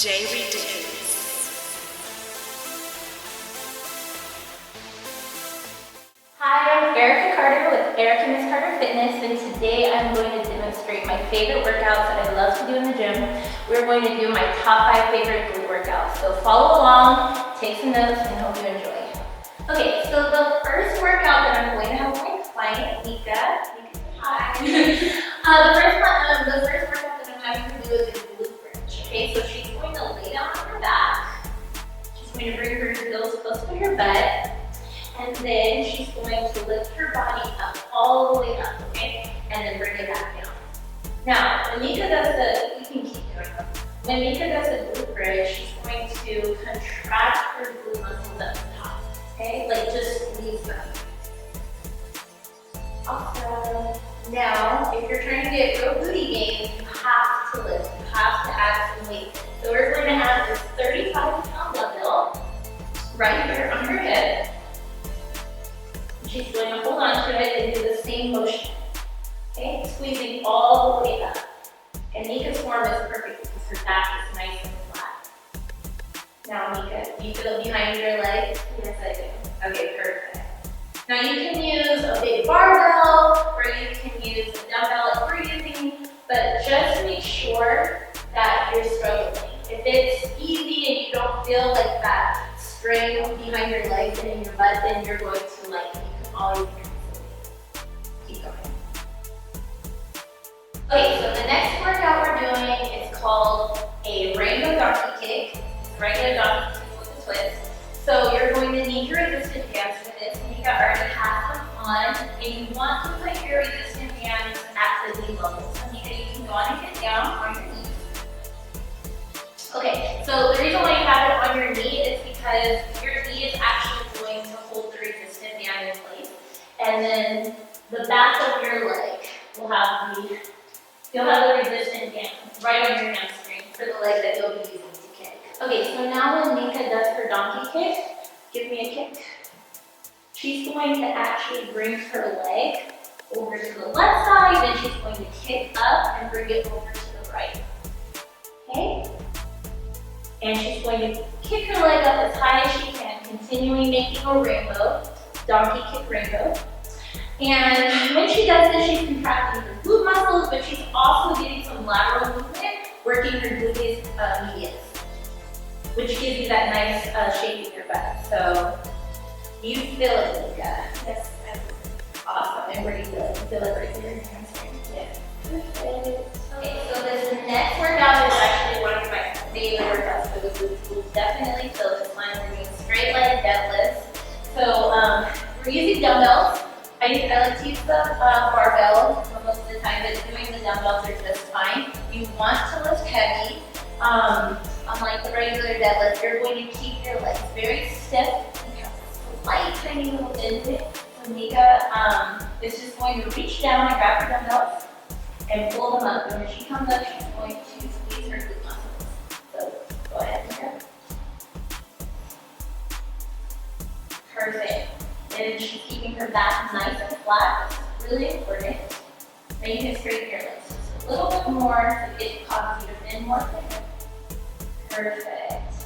Hi, I'm Ericamscarter with Ericamscarter Fitness, and today I'm going to demonstrate my favorite workouts that I love to do in the gym. We're going to do my top 5 favorite glute workouts. So follow along, take some notes, and hope you enjoy. Okay, so the first workout that I'm going to have my client, Roneka, hi. The first workout that I'm having her do is a glute bridge. Okay, so she's going to lay down on her back. She's going to bring her heels close to her butt. And then she's going to lift her body up, all the way up, okay? And then bring it back down. Now, when Roneka does you can keep doing it. When Roneka does the glute bridge, she's going to contract her glute muscles at the top, okay? Like just squeeze them. Awesome. Now, if you're trying to get real booty gains, you have to lift, you have to add some weight. So we're going to have this 35-pound dumbbell right here on her hip. She's going to hold on to it and do the same motion. Okay, squeezing all the way up. And Roneka's form is perfect because her back is nice and flat. Now, Roneka, do you feel behind your legs? Yes, I do. Okay, perfect. Now you can use a big barbell or you can use a dumbbell like we're using, but just make sure that you're struggling. If it's easy and you don't feel like that strain behind your legs and in your butt, then you're going to like always keep going. Okay, so the next workout we're doing is called a rainbow donkey kick. Regular donkey kick with a twist. So you're going to need your resistant bands for this. Roneka already has them on, and you want to put your resistant bands at the knee level. So Roneka, you can go on and get down on your knees. Okay, so the reason why you have it on your knee is because your knee is actually going to hold the resistant band in place. And then the back of your leg will have you'll have the resistant band right on your hamstring for the leg that you'll be using to kick. Okay, so now when Roneka does her donkey kick, give me a kick. She's going to actually bring her leg over to the left side, then she's going to kick up and bring it over to the right. Okay? And she's going to kick her leg up as high as she can, continuing making a rainbow, donkey kick rainbow. And when she does this, she's contracting her glute muscles, but she's also getting some lateral movement, working her gluteus medius, which gives you that nice shape in your butt. So you feel it, Roneka. Yes, awesome. And where do you feel it? You feel it right here in your hamstring. Yes. Perfect. Okay, so this next workout is actually one of my favorite workouts for the glutes. You'll definitely feel this one. We're doing straight leg deadlifts. So we're using dumbbells. I like to use the barbell most of the time, but doing the dumbbells are just fine. You want to lift heavy. Unlike the regular deadlift, you're going to keep your legs very stiff. You have a slight tiny little bend in it. So Roneka is just going to reach down and grab her dumbbells and pull them up. And when she comes up, she's going to squeeze her glute muscles. So go ahead, Roneka. Perfect. And she's keeping her back nice and flat. That's really important. Then you can straighten your legs just a little bit more so it causes you to bend more quicker. Perfect.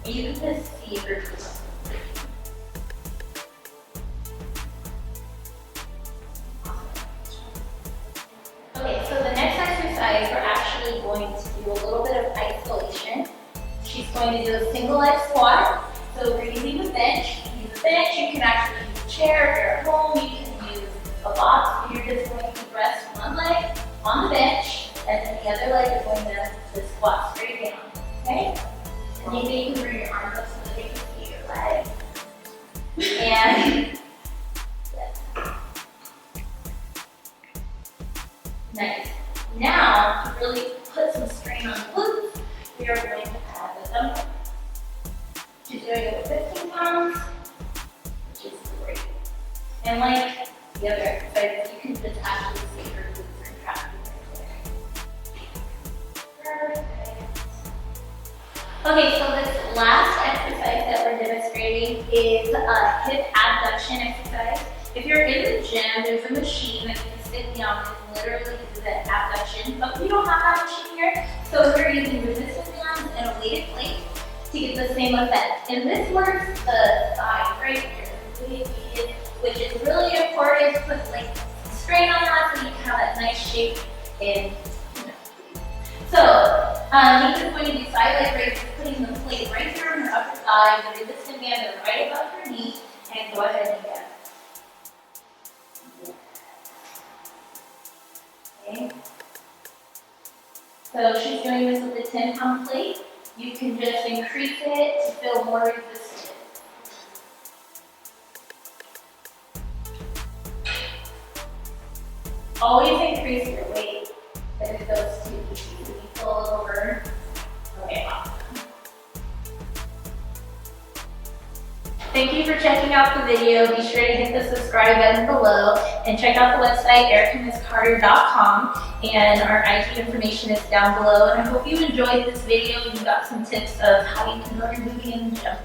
And you can just see her glute muscles. Okay, so the next exercise, we're actually going to do a little bit of isolation. She's going to do a single leg squat. So we're using the bench. You can use a bench, you can actually use a chair if you're at home, you can use a box. You're just going to rest one leg on the bench, and then the other leg you're going to squat straight down. Okay? And maybe you can bring your arms up so that you can see your leg. And yes. Nice. Now, to really put some strain on the glutes, we are going to add the dumbbell. She's doing it with 15 pounds, which is great. And like the other exercises, you can just actually see her glutes contracting right there. Perfect. Okay, so this last exercise that we're demonstrating is a hip abduction exercise. If you're in the gym, there's a machine that you can sit down and literally do the abduction, but we don't have that machine here. So we're using resistance bands in a weighted plate to get the same effect. And this works the thigh right here, which is really important to put like strain on that so you can have that nice shape in. So, Nika's going to do side leg raises, putting the plate right here on her upper thigh, the resistant band right above her knee, and go ahead, Nika. Okay. So she's doing this with a 10-pound plate. You can just increase it to feel more resistant. Always increase your weight if it goes too easy. If you pull over, okay, awesome. Thank you for checking out the video. Be sure to hit the subscribe button below and check out the website Ericamscarter.com, and our IG information is down below. And I hope you enjoyed this video and you got some tips of how you can learn moving in the gym.